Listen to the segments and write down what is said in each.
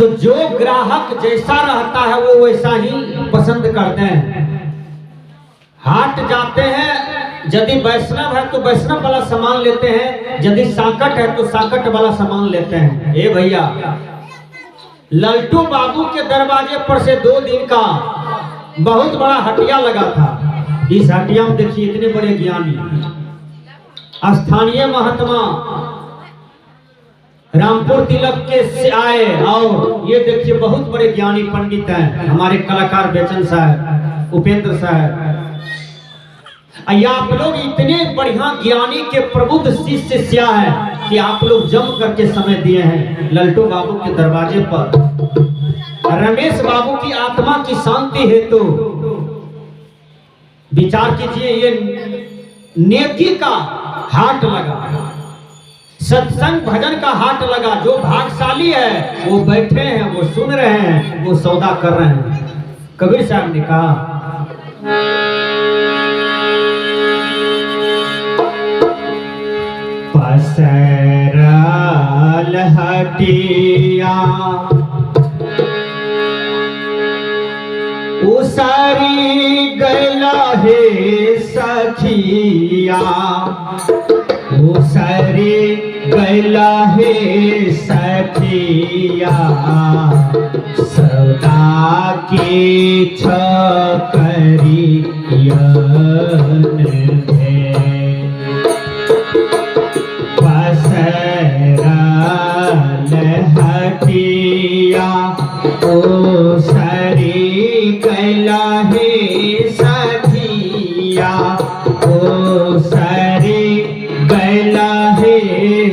तो जो ग्राहक जैसा रहता है वो वैसा ही पसंद करते हैं। हाट जाते हैं, यदि वैष्णव है तो वैष्णव वाला सामान लेते हैं, यदि साकट है तो साकट वाला सामान लेते हैं। ए भैया, लल्टू बाबू के दरवाजे पर से 2 दिन का बहुत बड़ा हटिया लगा था। इस हटिया में देखिए इतने बड़े ज्ञानी स्थानीय महात्मा रामपुर तिलक के से आए, और ये देखिए बहुत बड़े ज्ञानी पंडित हैं हमारे कलाकार बेचन साहब, उपेंद्र साहब। आप लोग इतने बढ़िया ज्ञानी के प्रबुद्ध शिष्य शिष्या है कि आप लोग जम करके समय दिए हैं लल्टू बाबू के दरवाजे पर। रमेश बाबू की आत्मा की शांति हेतु विचार कीजिए, ये नेकी का हाट लगा, सत्संग भजन का हाट लगा। जो भाग्यशाली है वो बैठे हैं, वो सुन रहे हैं, वो सौदा कर रहे हैं। कबीर साहब ने कहा, पसरल हटिया उसारी गला हे सखिया, उसारी गला हे सखिया, सौदा की छकरी हटिया ओ सरी कैला हे सखिया, ओ सरी कैला हे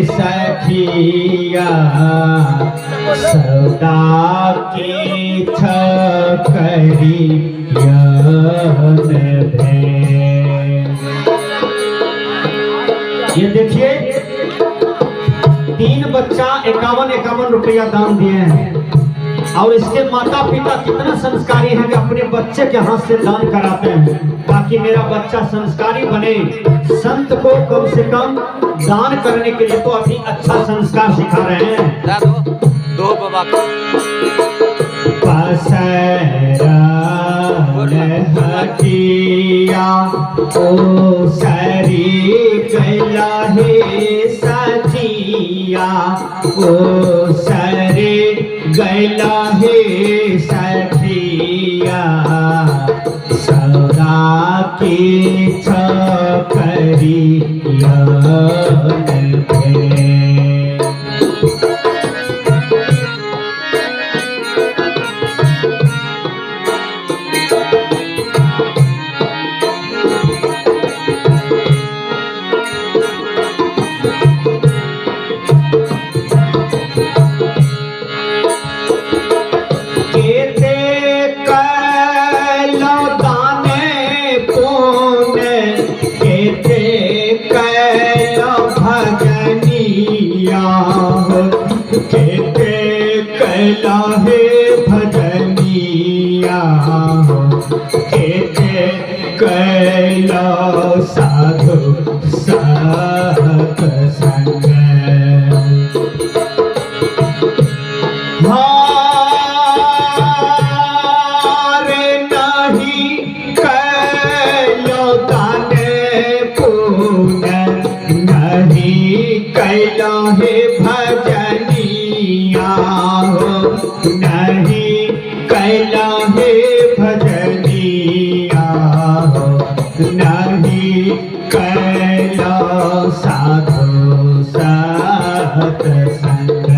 सखिया, सौदा की छकरी ये देखिए 3 बच्चा 51 रुपया दान दिए हैं, और इसके माता पिता कितना संस्कारी हैं कि अपने बच्चे के हाथ से दान कराते हैं ताकि मेरा बच्चा संस्कारी बने। संत को कम से कम दान करने के लिए तो अभी अच्छा संस्कार सिखा रहे हैं। दो बाबा हटिया ओ सरी कैला हे सखिया, ओ सरी गैला हे सखिया, सौदा की छकरी कैला हे भजनिया, कैला साधु सत संग, हारे नहीं कैलो दाने पुण्य, नहीं कैला हे भजनिया, नहीं कैला हे भजनिया, नहीं कैला साधु सत संग,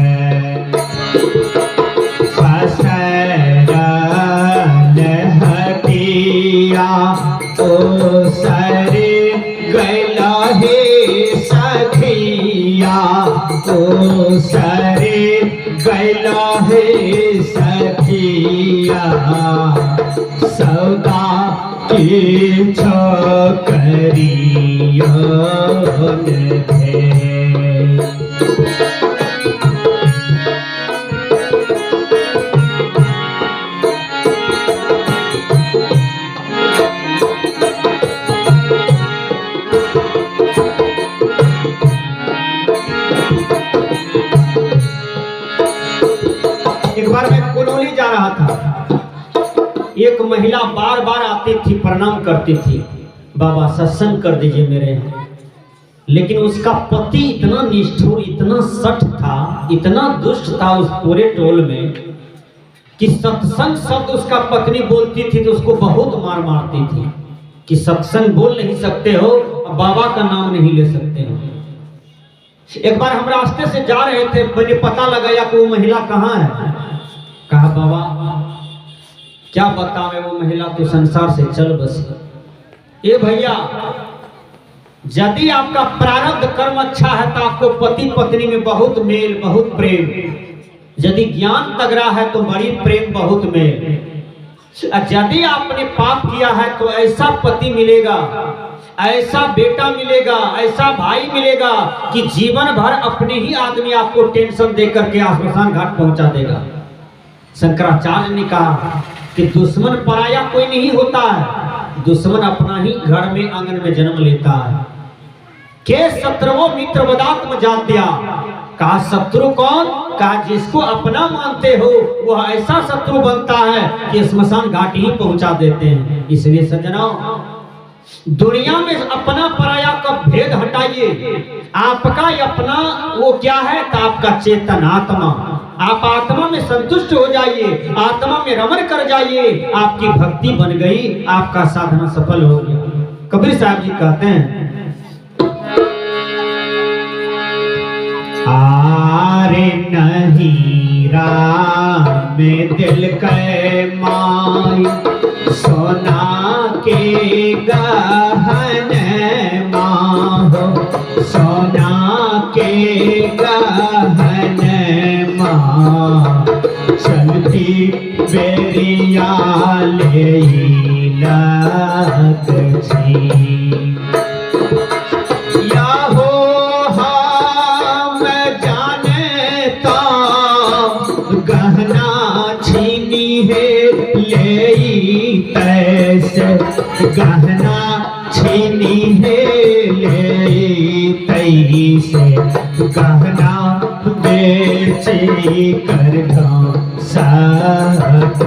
पसरल हटिया ओ सरे गैला हे सखिया, ओ सरे गैला हे सखिया, सौदा की छकरी एक बार मैं कुनौली जा रहा था, एक महिला बार बार आती थी, प्रणाम करती थी, बाबा सत्संग कर दीजिए मेरे यहाँ। लेकिन उसका पति इतना निष्ठुर, इतना सठ था, इतना दुष्ट था उस पूरे टोल में कि सत्संग शब्द उसका पत्नी बोलती थी तो उसको बहुत मार मारती थी कि सत्संग बोल नहीं सकते हो, बाबा का नाम नहीं ले सकते हो। एक बार हम रास्ते से जा रहे थे, मैंने पता लगाया कि वो महिला कहाँ है। कहा बाबा क्या बतावे, वो महिला तो संसार से चल बसी। ये भैया, यदि आपका प्रारब्ध कर्म अच्छा है तो आपको पति पत्नी में बहुत मेल, बहुत प्रेम। यदि ज्ञान तगड़ा है तो बड़ी प्रेम, बहुत मेल। यदि आपने पाप किया है तो ऐसा पति मिलेगा, ऐसा बेटा मिलेगा, ऐसा भाई मिलेगा कि जीवन भर अपने ही आदमी आपको टेंशन दे करके श्मशान घाट पहुंचा देगा। शंकराचार्य ने कहा कि दुश्मन पराया कोई नहीं होता है, दुश्मन अपना ही घर में आंगन में जन्म लेता है। के शत्रुओं मित्र बदात्म जान दिया। कहा शत्रु कौन? कहा जिसको अपना मानते हो वह ऐसा शत्रु बनता है कि स्मशान घाट ही पहुंचा देते हैं। इसलिए सज्जनों, दुनिया में अपना पराया का भेद हटाइए। आपका अपना वो क्या है? तो आपका चेतन आत्मा। आप आत्मा में संतुष्ट हो जाइए, आत्मा में रमण कर जाइए, आपकी भक्ति बन गई, आपका साधना सफल हो गया। कबीर साहब जी कहते हैं, आरे नहीं राम में दिल के माई, सोना के गहन माहो, सोना के गहन माँ, चलती बेरिया ले लग छी। या हो हम जाने तो गहना छीनी है ले तैसे, गहना छीनी है ले तैसे, गहना बेची कर सत्संग।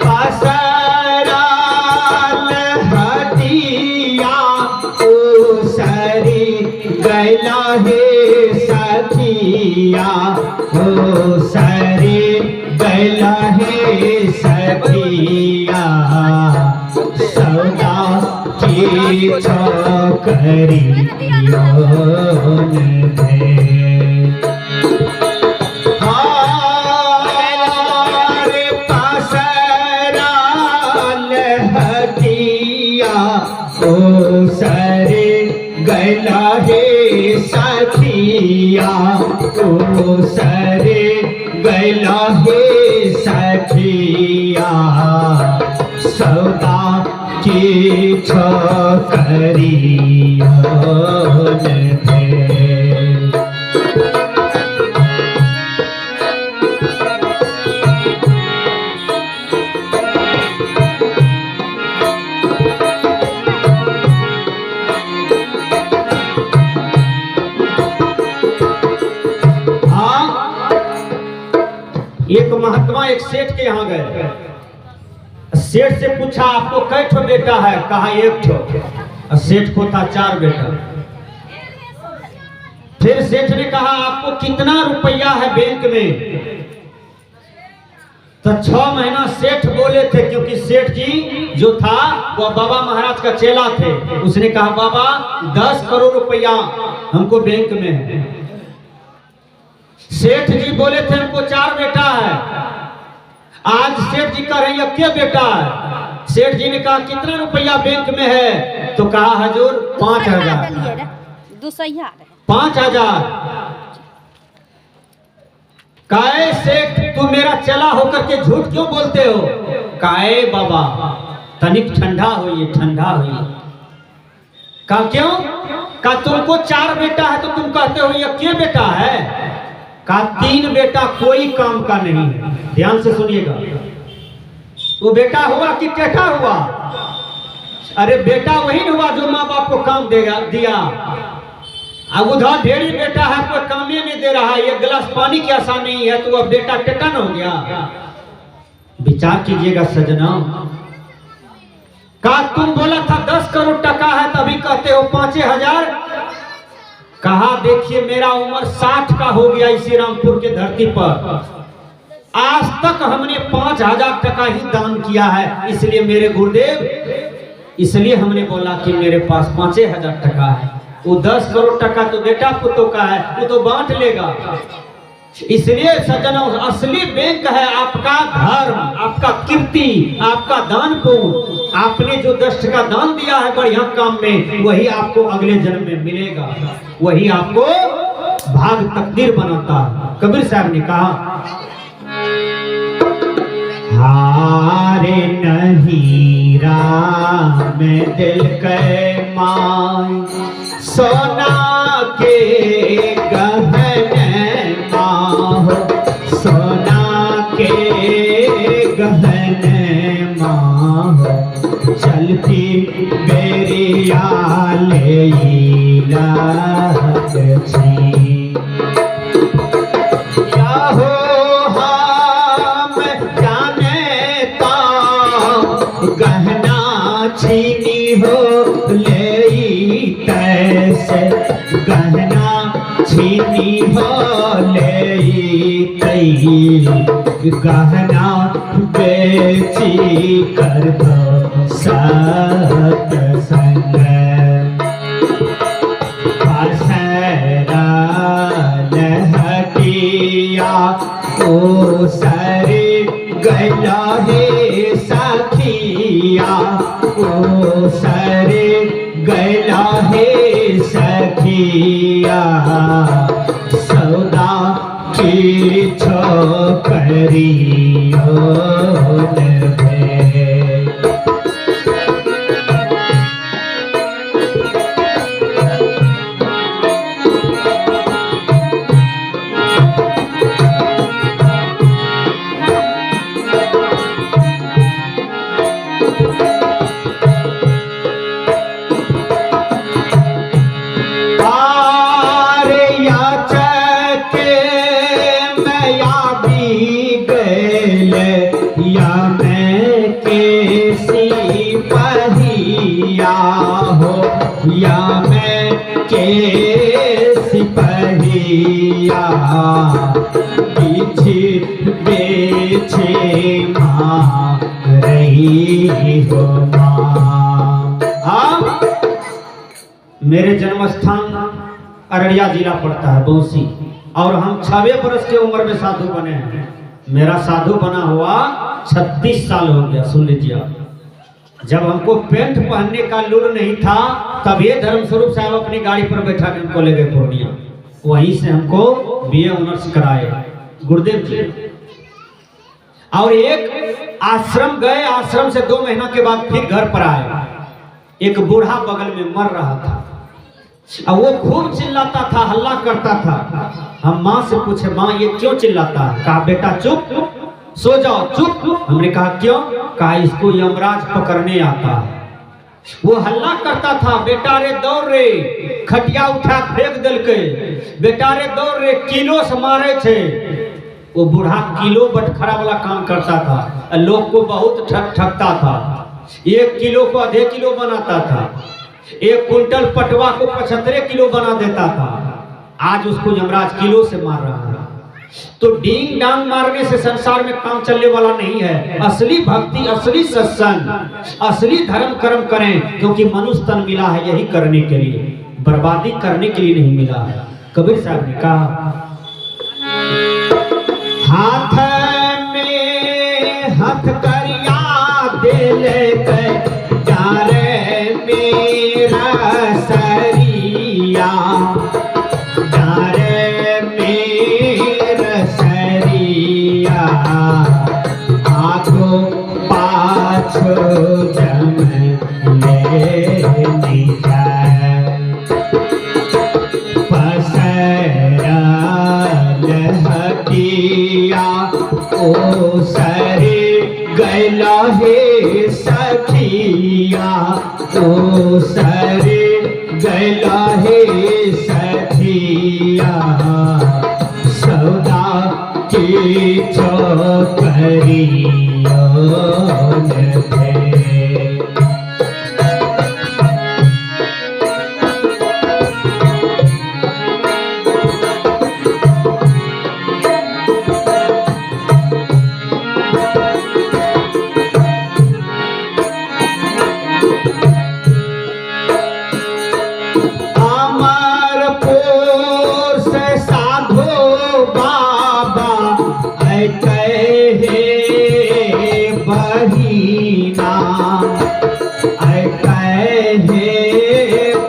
पसराल हटिया उसरी गैला है सखिया, ओ सरी गैला है सखिया, सौदा की छोकरी ओ सरे गैला है सखिया, ओ सरे गैला है सखिया, सौदा की छोकरी एक महात्मा एक सेठ के यहाँ गए। सेठ से पूछा आपको कै ठो बेटा है? कहा एक ठो। सेठ को था 4 बेटा। फिर सेठ ने कहा आपको कितना रुपया है बैंक में? तो 6 महीना सेठ बोले थे, क्योंकि सेठ जी जो था वो बाबा महाराज का चेला थे। उसने कहा बाबा 10 करोड़ रुपया हमको बैंक में है। सेठ जी बोले थे हमको 4 बेटा है। आज सेठ जी कह रहे हैं क्या बेटा है? सेठ जी ने कहा कितना रुपया बैंक में है? तो कहा हजूर 5000। 5000। काहे सेठ तू मेरा चला होकर के झूठ क्यों बोलते हो? काहे बाबा तनिक ठंडा होइए, ठंडा होइए। कहा क्यों? कहा तुमको 4 बेटा है तो तुम कहते हो ये क्या बेटा है? कहा 3 बेटा कोई काम का नहीं है। ध्यान से सुनिएगा, वो बेटा हुआ कि टेढ़ा हुआ? अरे बेटा वही हुआ जो माँ बाप को काम देगा दिया। अब उधर ढेरी बेटा है, कोई काम ही नहीं दे रहा है, एक गिलास पानी की आशा नहीं है, तो अब बेटा टेटन हो गया। विचार कीजिएगा सजना, का तुम बोला था 10 करोड़ टका है, तभी कहते हो 5,000। कहा देखिए मेरा उम्र 60 का हो गया इसी रामपुर के धरती पर, आज तक हमने 5,000 टका ही दान किया है, इसलिए मेरे गुरुदेव, इसलिए हमने बोला कि मेरे पास 5,000 टका है। वो 10 करोड़ टका तो बेटा पुतों का है, वो तो बांट लेगा। इसलिए सज्जनों, असली बैंक है आपका धर्म, आपका कीर्ति, आपका दान पुण्य। आपने जो 10 टका दान दिया है बढ़िया काम में, वही आपको अगले जन्म में मिलेगा, वही आपको भाग तकदीर बनाता है। कबीर साहब ने कहा, हारे नहीं राम दिल के माय, सोना के गहने माहो, सोना के गहने माहो, चलती बेरिया ले लागछी। क्या हो हम जाने ता, गहना छीनी हो ले तैसे, गहना छीनी हो ले तई, गहना बेची कर दो सत्संग। पसरा लहटिया ओ सरे गला है सखिया, ओ सरे गला है सखिया, सौदा की छोकरियों ने। या मैं के सिपहिया, पीछे बेचे माँ रही हो माँ। मेरे जन्म स्थान अररिया जिला पड़ता है बौसी, और हम 6 बरस की उम्र में साधु बने हैं। मेरा साधु बना हुआ 36 साल हो गया। सुन लीजिए, जब हमको पेंट पहनने का लूर नहीं था, तब ये धर्मस्वरूप साहब अपनी गाड़ी पर बैठा के हमको ले गए पूर्णिया, वहीं से हमको BA ऑनर्स कराए गुरुदेव जी। और एक आश्रम गए, आश्रम से 2 महीना के बाद फिर घर पर आए। एक बूढ़ा बगल में मर रहा था, अब वो खूब चिल्लाता था, हल्ला करता था। हम माँ से पूछे, माँ ये क्यों चिल्लाता है? कहा बेटा चुप, सो जाओ चुप। हमने कहा क्यों? कहा इसको यमराज पकड़ने आता है। वो हल्ला करता था, बेटा रे दौड़ रे, खटिया उठा फेंक दिल के, बेटा रे दौड़ रे, किलो से मारे थे। वो बूढ़ा किलो बटखरा वाला काम करता था, लोग को बहुत ठगता था। 1 किलो को आधे किलो बनाता था, 1 कुंटल पटवा को 75 किलो बना देता था। आज उसको यमराज किलो से मार रहा है। तो डींग डांग मारने से संसार में काम चलने वाला नहीं है। असली भक्ति, असली सत्संग, असली धर्म कर्म करें, क्योंकि मनुष्य तन मिला है यही करने के लिए, बर्बादी करने के लिए नहीं मिला है। कबीर साहब ने कहा, हाथ में हथकरिया दे ले जा रे मेरा सरिया, जा रे मेरा सरिया, आगो पाछो जम ले जाए, पसरा लहटिया ओ सरे गला है सखिया, ओ सरे गला है सखिया। की छोकरियों थे। अमरपुर से साधु बाबा कहे बहिना, कहे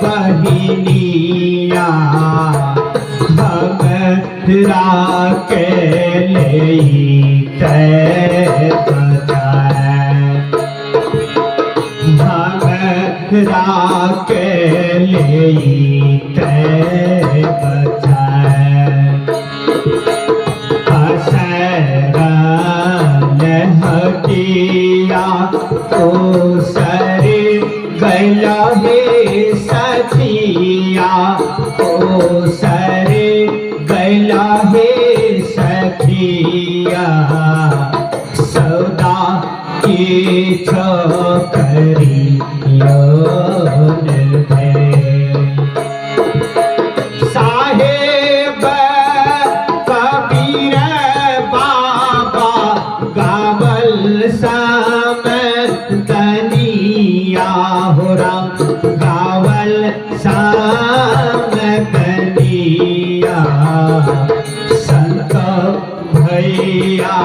बहिनिया हमरा के ले हमरा के ले हटिया ओ सरे गैला हे सखिया, ओ सरे गैला हे सखिया, सौदा की छोकरियों थे। साहेब कबीर बाबा गावल समदनिया हो राम, गावल समदनिया, संत भैया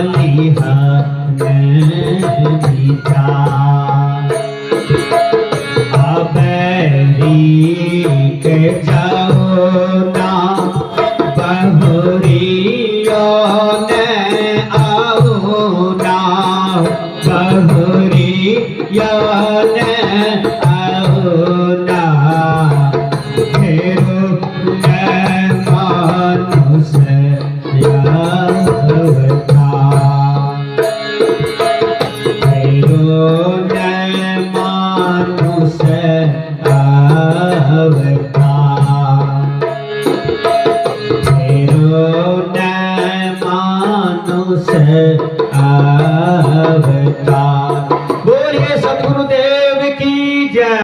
लिहा के जाओ ना बहुरियों ने